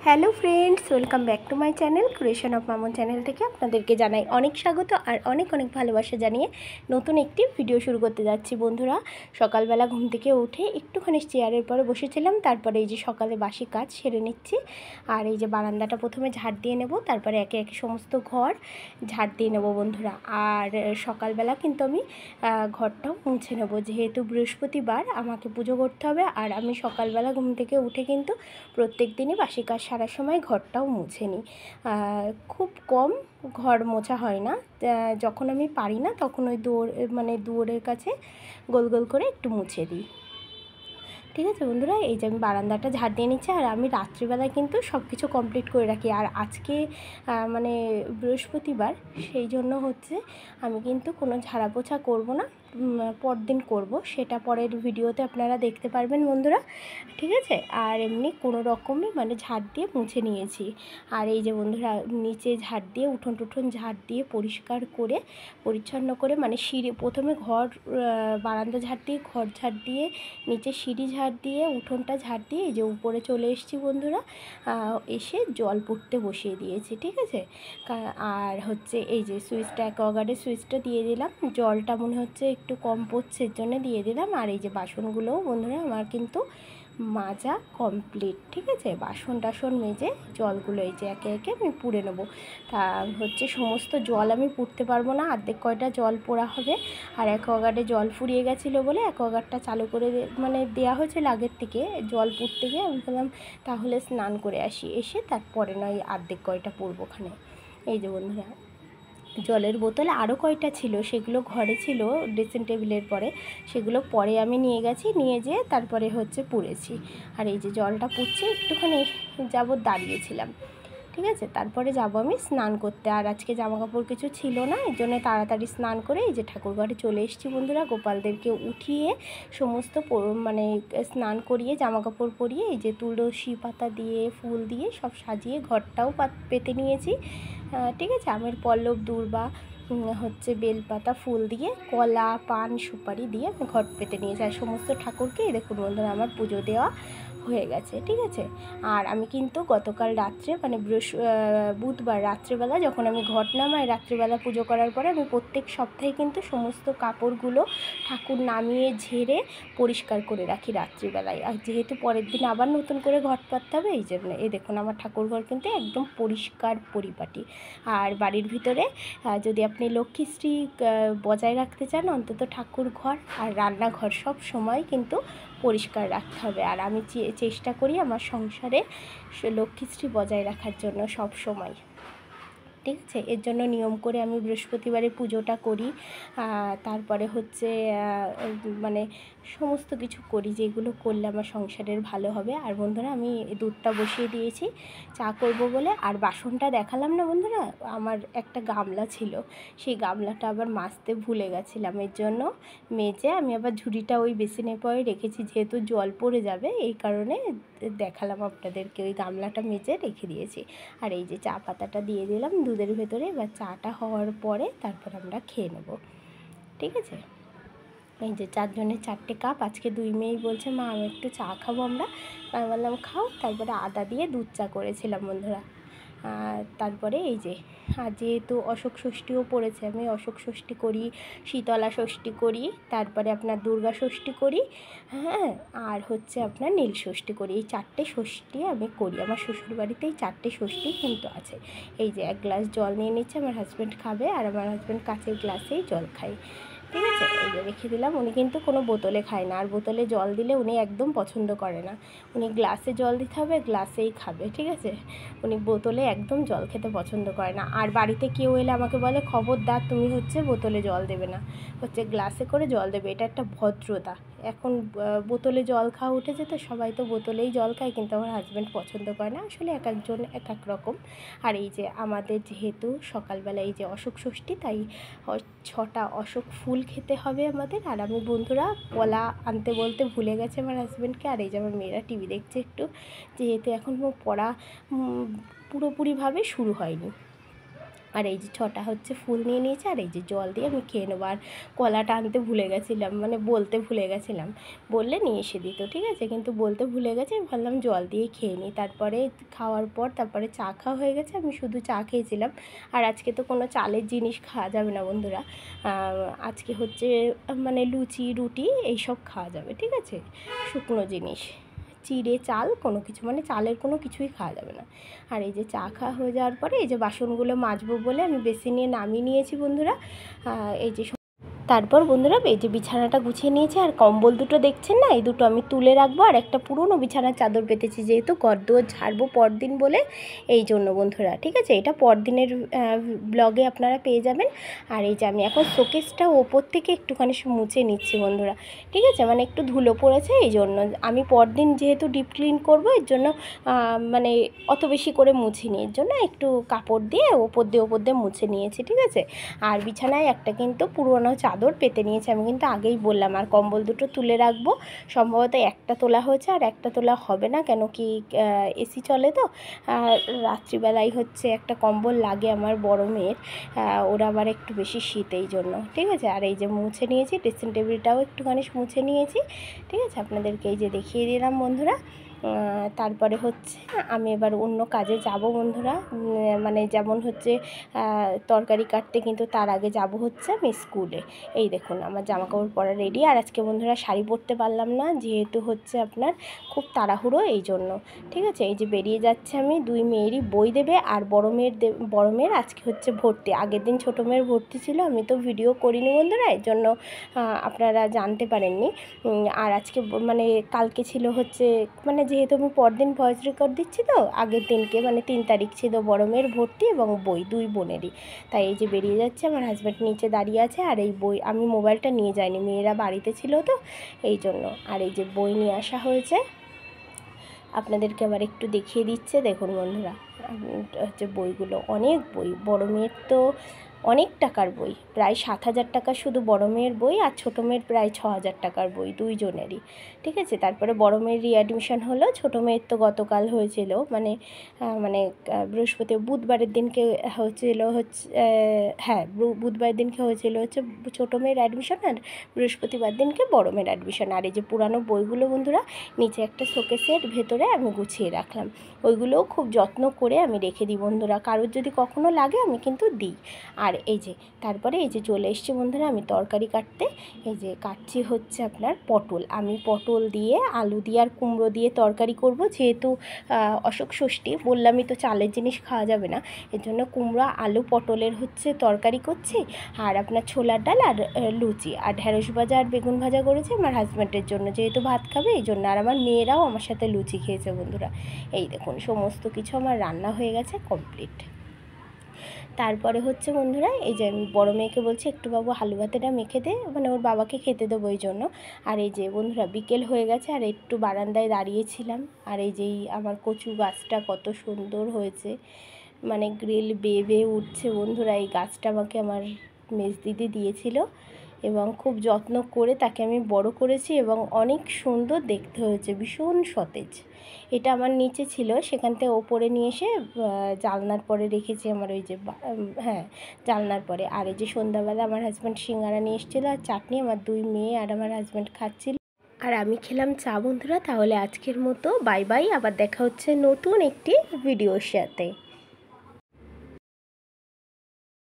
Hello friends, welcome back to my channel creation of Mamon channel থেকে আপনাদেরকে জানাই অনেক স্বাগত আর অনেক অনেক ভালোবাসা জানিয়ে নতুন একটি ভিডিও শুরু করতে যাচ্ছি। বন্ধুরা, সকালবেলা ঘুম থেকে উঠে একটুখানি চেয়ারের পরে বসেছিলাম, তারপরে এই যে সকালে বাসি কাজ সেরে নিচ্ছি। আর এই যে বারান্দাটা প্রথমে ঝাড় দিয়ে নেব, তারপরে একে একে সমস্ত ঘর ঝাড় দিয়ে নেব বন্ধুরা। আর সকালবেলা কিন্তু আমি ঘরটাও মুছে নেব, যেহেতু বৃহস্পতিবার আমাকে পুজো করতে হবে। আর আমি সকালবেলা ঘুম থেকে উঠে কিন্তু প্রত্যেক দিনই বাসি কাজ সারার সময় ঘরটাও মুছে নিই। খুব কম ঘর মোছা হয় না, যখন আমি পারি না তখন ওই দুয়ারের কাছে গোল গোল করে একটু মুছে দিই। ঠিক আছে বন্ধুরা, এই যে আমি বারান্দাটা ঝাড় দিয়ে নিচ্ছি। আর আমি রাত্রিবেলায় কিন্তু সব কিছু কমপ্লিট করে রাখি। আর আজকে মানে বৃহস্পতিবার, সেই জন্য হচ্ছে আমি কিন্তু কোনো ঝাড়া পোছা করবো না, পরদিন করব, সেটা পরের ভিডিওতে আপনারা দেখতে পারবেন বন্ধুরা। ঠিক আছে, আর এমনি কোনো রকমই মানে ঝাড় দিয়ে মুছে নিয়েছি। আর এই যে বন্ধুরা, নিচে ঝাড় দিয়ে উঠোন টুঠোন ঝাড় দিয়ে পরিষ্কার করে পরিচ্ছন্ন করে, মানে সিঁড়ি প্রথমে ঘর বারান্দা ঝাড় দিয়ে, ঘর ঝাড় দিয়ে, নিচে সিঁড়ি ঝাড় দিয়ে, উঠোনটা ঝাড় দিয়ে এই যে উপরে চলে এসেছি বন্ধুরা। এসে জল পড়তে বসিয়ে দিয়েছি। ঠিক আছে, আর হচ্ছে এই যে সুইচটা, অ্যাকোয়াগার্ডের সুইচটা দিয়ে দিলাম। জলটা মনে হচ্ছে একটু কম পড়ছে, এর জন্য দিয়ে দিলাম। আর এই যে বাসনগুলোও বন্ধুরা আমার কিন্তু মাজা কমপ্লিট। ঠিক আছে, বাসন টাসন মেজে জলগুলো এই যে একে একে আমি পুড়ে নেবো। তা হচ্ছে সমস্ত জল আমি পুড়তে পারবো না, অর্ধেক কয়টা জল পোড়া হবে। আর অ্যাকোয়াগার্ডে জল ফুরিয়ে গেছিলো বলে অ্যাকোয়াগার্ডটা চালু করে মানে দেওয়া হয়েছিল আগের থেকে। জল পুড়তে গিয়ে আমি বললাম তাহলে স্নান করে আসি, এসে তারপরে নয় অর্ধেক কয়টা পড়বোখানে। এই যে বন্ধুরা, জলের বোতলে আরও কয়টা ছিল, সেগুলো ঘরে ছিল ড্রেসিং টেবিলের পরে, সেগুলো পরে আমি নিয়ে গেছি, নিয়ে যেয়ে তারপরে হচ্ছে পুড়েছি। আর এই যে জলটা পুড়ছে, একটুখানি যাবত দাঁড়িয়েছিলাম। ঠিক আছে, তারপরে যাব আমি স্নান করতে। আর আজকে জামা কাপড় কিছু ছিল না, এর জন্য তাড়াতাড়ি স্নান করে এই যে ঠাকুরঘরে চলে এসেছি বন্ধুরা। গোপালদেরকে উঠিয়ে সমস্ত মানে স্নান করিয়ে জামা কাপড় পরিয়ে এই যে তুলসী পাতা দিয়ে ফুল দিয়ে সব সাজিয়ে ঘরটাও পেতে নিয়েছি। ঠিক আছে, আমের পল্লব দূর্বা হচ্ছে বেলপাতা ফুল দিয়ে, কলা পান সুপারি দিয়ে আমি ঘর পেতে নিয়েছি। আর সমস্ত ঠাকুরকে দেখুন বন্ধুরা আমার পুজো দেওয়া হয়ে গেছে। ঠিক আছে, আর আমি কিন্তু গতকাল রাত্রে মানে বুধবার রাত্রিবেলা যখন আমি ঘট নামাই, রাত্রিবেলা পুজো করার পরে আমি প্রত্যেক সপ্তাহে কিন্তু সমস্ত কাপড়গুলো ঠাকুর নামিয়ে ঝেড়ে পরিষ্কার করে রাখি রাত্রিবেলায়। আর যেহেতু পরের দিন আবার নতুন করে ঘট পাততে হবে, এই জন্য এই দেখুন আমার ঠাকুর ঘর কিন্তু একদম পরিষ্কার পরিপাটি। আর বাড়ির ভিতরে যদি আপনি লক্ষ্মীশ্রী বজায় রাখতে চান, অন্তত ঠাকুর ঘর আর রান্নাঘর সব সময় কিন্তু পরিষ্কার রাখতে হবে। আর আমি চেষ্টা করি আমার সংসারে লক্ষ্মীশ্রী বজায় রাখার জন্য সব সময়। ঠিক আছে, এর জন্য নিয়ম করে আমি বৃহস্পতিবারে পুজোটা করি। তারপরে হচ্ছে মানে সমস্ত কিছু করি, যেগুলো করলে আমার সংসারের ভালো হবে। আর বন্ধুরা, আমি দুধটা বসিয়ে দিয়েছি চা করব বলে। আর বাসনটা দেখালাম না বন্ধুরা, আমার একটা গামলা ছিল, সেই গামলাটা আবার মাজতে ভুলে গেছিলাম, এর জন্য মেজে আমি আবার ঝুড়িটা ওই বেসিনের পরে রেখেছি, যেহেতু জল পড়ে যাবে এই কারণে দেখালাম আপনাদেরকে, ওই গামলাটা মেজে রেখে দিয়েছি। আর এই যে চা পাতাটা দিয়ে দিলাম দুধের ভেতরে। এবার চাটা হওয়ার পরে তারপর আমরা খেয়ে নেব। ঠিক আছে, এই যে 4 জনের 4টে কাপ। আজকে 2 মেয়েই বলছে মা আমি একটু চা খাবো আমরা। আমি বললাম খাও। তারপরে আদা দিয়ে দুধ চা করেছিলাম বন্ধুরা। তারপরে এই যে আর যেহেতু অশোক ষষ্ঠীও পড়েছে, আমি অশোক ষষ্ঠী করি, শীতলা ষষ্ঠী করি, তারপরে আপনার দুর্গা ষষ্ঠী করি, হ্যাঁ, আর হচ্ছে আপনার নীল ষষ্ঠী করি। এই 4টে ষষ্ঠী আমি করি। আমার শ্বশুরবাড়িতে এই 4টে ষষ্ঠী কিন্তু আছে। এই যে 1 গ্লাস জল নিয়ে নিচ্ছে, আমার হাজব্যান্ড খাবে, আর আমার হাজব্যান্ড কাঁচের গ্লাসেই জল খায়। ঠিক আছে, এই যে রেখে দিলাম। উনি কিন্তু কোনো বোতলে খায় না, আর বোতলে জল দিলে উনি একদম পছন্দ করে না। উনি গ্লাসে জল দিতে হবে, গ্লাসেই খাবে। ঠিক আছে, উনি বোতলে একদম জল খেতে পছন্দ করে না। আর বাড়িতে কেউ এলে আমাকে বলে খবরদার তুমি হচ্ছে বোতলে জল দেবে না, হচ্ছে গ্লাসে করে জল দেবে, এটা একটা ভদ্রতা। এখন বোতলে জল খাওয়া উঠেছে তো সবাই তো বোতলেই জল খায়, কিন্তু আমার হাজব্যান্ড পছন্দ করে না। আসলে এক একজন এক এক রকম। আর এই যে আমাদের যেহেতু সকালবেলা এই যে অশোক ষষ্ঠী, তাই 6টা অশোক ফুল খেতে হবে আমাদের। আর আমি বন্ধুরা কলা আনতে বলতে ভুলে গেছে আমার হাজব্যান্ডকে। আর এই যে আমার মেয়েরা টিভি দেখছে একটু, যেহেতু এখন পড়া পুরোপুরিভাবে শুরু হয়নি। আর এই যে 6টা হচ্ছে ফুল নিয়ে নিয়েছি, আর এই যে জল দিয়ে আমি খেয়ে নেবো। আর কলাটা আনতে ভুলে গেছিলাম, মানে বলতে ভুলে গেছিলাম, বললে নিয়ে এসে দিত, ঠিক আছে, কিন্তু বলতে ভুলে গেছি। আমি ভাবলাম জল দিয়ে খেয়ে নিই। তারপরে খাওয়ার পর তারপরে চা খাওয়া হয়ে গেছে, আমি শুধু চা খেয়েছিলাম। আর আজকে তো কোনো চালের জিনিস খাওয়া যাবে না বন্ধুরা, আজকে হচ্ছে মানে লুচি রুটি এইসব খাওয়া যাবে, ঠিক আছে, শুকনো জিনিস, চিড়ে চাল কোনো কিছু, মানে চালের কোনো কিছুই খাওয়া যাবে না। আর এই যে চা খাওয়া হয়ে যাওয়ার পরে এই যে বাসনগুলো মাজবো বলে আমি বেসিনে নামিয়ে নিয়েছি বন্ধুরা। এই যে তারপর বন্ধুরা এই যে বিছানাটা গুছিয়ে নিয়েছি, আর কম্বল দুটো দেখছেন না, এই দুটো আমি তুলে রাখবো। আর একটা পুরনো বিছানার চাদর পেতেছি, যেহেতু ঘরদুয়ার ঝাড়বো পরদিন বলে, এই জন্য বন্ধুরা, ঠিক আছে, এটা পরদিনের ব্লগে আপনারা পেয়ে যাবেন। আর এই যে আমি এখন শোকেসটা ওপর থেকে একটুখানি মুছে নিচ্ছি বন্ধুরা, ঠিক আছে, মানে একটু ধুলো পড়েছে, এই জন্য আমি পরদিন যেহেতু ডিপ ক্লিন করবো, এর জন্য মানে অত বেশি করে মুছিনি, এর জন্য একটু কাপড় দিয়ে ওপর দিয়ে মুছে নিয়েছি, ঠিক আছে। আর বিছানায় একটা কিন্তু পুরনো চাদর পেতে নিয়েছি, আমি কিন্তু আগেই বললাম। আর কম্বল দুটো তুলে রাখবো, সম্ভবত একটা তোলা হয়েছে আর একটা তোলা হবে না, কেন কি এসি চলে তো, রাত্রিবেলায় হচ্ছে একটা কম্বল লাগে আমার বড় মেয়ের, ওরা আবার একটু বেশি শীত, এই জন্য, ঠিক আছে। আর এই যে মুছে নিয়েছি, ড্রেসিং টেবিলটাও একটুখানি মুছে নিয়েছি, ঠিক আছে, আপনাদেরকে এই যে দেখিয়ে দিলাম বন্ধুরা। তারপরে হচ্ছে আমি এবার অন্য কাজে যাব বন্ধুরা, মানে যেমন হচ্ছে তরকারি কাটতে, কিন্তু তার আগে যাব হচ্ছে আমি স্কুলে। এই দেখুন আমার জামাকাপড় পরা রেডি। আর আজকে বন্ধুরা শাড়ি পরতে পারলাম না, যেহেতু হচ্ছে আপনার খুব তাড়াহুড়ো, এই জন্য, ঠিক আছে। এই যে বেরিয়ে যাচ্ছে আমি, দুই মেয়েরই বই দেবে। আর বড় মেয়ের আজকে হচ্ছে ভর্তি, আগের দিন ছোটো মেয়ের ভর্তি ছিল, আমি তো ভিডিও করিনি বন্ধুরা, এর জন্য আপনারা জানতে পারেননি। আর আজকে মানে কালকে ছিল হচ্ছে, মানে যেহেতু আমি পরদিন ভয়েস রেকর্ড দিচ্ছি তো, আগের দিনকে মানে 3 তারিখ ছিল বড় মেয়ের ভর্তি এবং বই, দুই বোনেরই। তাই এই যে বেরিয়ে যাচ্ছে, আমার হাজব্যান্ড নিচে দাঁড়িয়ে আছে। আর এই বই, আমি মোবাইলটা নিয়ে যাইনি, মেয়েরা বাড়িতে ছিল তো, এই জন্য। আর এই যে বই নিয়ে আসা হয়েছে, আপনাদেরকে আবার একটু দেখিয়ে দিচ্ছে, দেখুন বন্ধুরা, হচ্ছে বইগুলো, অনেক বই, বড় মেয়ের তো অনেক টাকার বই, প্রায় 7,000 টাকা শুধু বড় মেয়ের বই, আর ছোটো মেয়ের প্রায় 6,000 টাকার বই, দুইজনেরই, ঠিক আছে। তারপরে বড় মেয়ের রিঅ্যাডমিশন হলো, ছোটো মেয়ের তো গতকাল হয়েছিল, মানে বুধবারের দিনকে হয়েছিল হচ্ছে, হ্যাঁ বুধবারের দিনকে হয়েছিল হচ্ছে ছোটো মেয়ের অ্যাডমিশন, আর বৃহস্পতিবার দিনকে বড় মেয়ের অ্যাডমিশন। আর এই যে পুরানো বইগুলো বন্ধুরা নিচে একটা শোকেসের ভেতরে আমি গুছিয়ে রাখলাম, ওইগুলোও খুব যত্ন করে আমি রেখে দিই বন্ধুরা, কারোর যদি কখনো লাগে আমি কিন্তু দিই। আর এই যে তারপরে এই যে চলে এসছি বন্ধুরা আমি তরকারি কাটতে, এই যে কাটছি হচ্ছে আপনার পটল, আমি পটল দিয়ে আলু দিয়ে আর কুমড়ো দিয়ে তরকারি করব, যেহেতু অশোক ষষ্ঠী, বললামই তো চালের জিনিস খাওয়া যাবে না, এর জন্য কুমড়ো আলু পটলের হচ্ছে তরকারি করছি। আর আপনার ছোলার ডাল আর লুচি, আর ঢ্যাঁড়স ভাজা আর বেগুন ভাজা করেছি আমার হাজব্যান্ডের জন্য, যেহেতু ভাত খাবে এই জন্য। আর আমার মেয়েরাও আমার সাথে লুচি খেয়েছে বন্ধুরা। এই দেখুন সমস্ত কিছু আমার রান্না হয়ে গেছে কমপ্লিট। তারপরে হচ্ছে বন্ধুরা এই যে আমি বড়ো মেয়েকে বলছি একটু বাবু আলু ভাতেটা মেখে দে, মানে ওর বাবাকে খেতে দেবো এই জন্য। আর এই যে বন্ধুরা বিকেল হয়ে গেছে, আর একটু বারান্দায় দাঁড়িয়েছিলাম। আর এই যেই আমার কচু গাছটা কত সুন্দর হয়েছে, মানে গ্রিল বেয়ে বেয়ে উঠছে বন্ধুরা। এই গাছটা আমাকে আমার মেজদিদি দিয়েছিল এবং খুব যত্ন করে তাকে আমি বড় করেছি, এবং অনেক সুন্দর দেখতে হয়েছে, ভীষণ সতেজ। এটা আমার নিচে ছিল, সেখান থেকে ওপরে নিয়ে এসে জানলার পরে রেখেছি আমার ওই যে হ্যাঁ জানলার পরে। আর এই যে সন্ধ্যাবেলা আমার হাজব্যান্ড সিঙ্গারা নিয়ে এসেছিলো আর চাটনি, আমার দুই মেয়ে আর আমার হাজব্যান্ড খাচ্ছিল, আর আমি খেলাম চা বন্ধুরা। তাহলে আজকের মতো বাই বাই, আবার দেখা হচ্ছে নতুন একটি ভিডিওর সাথে।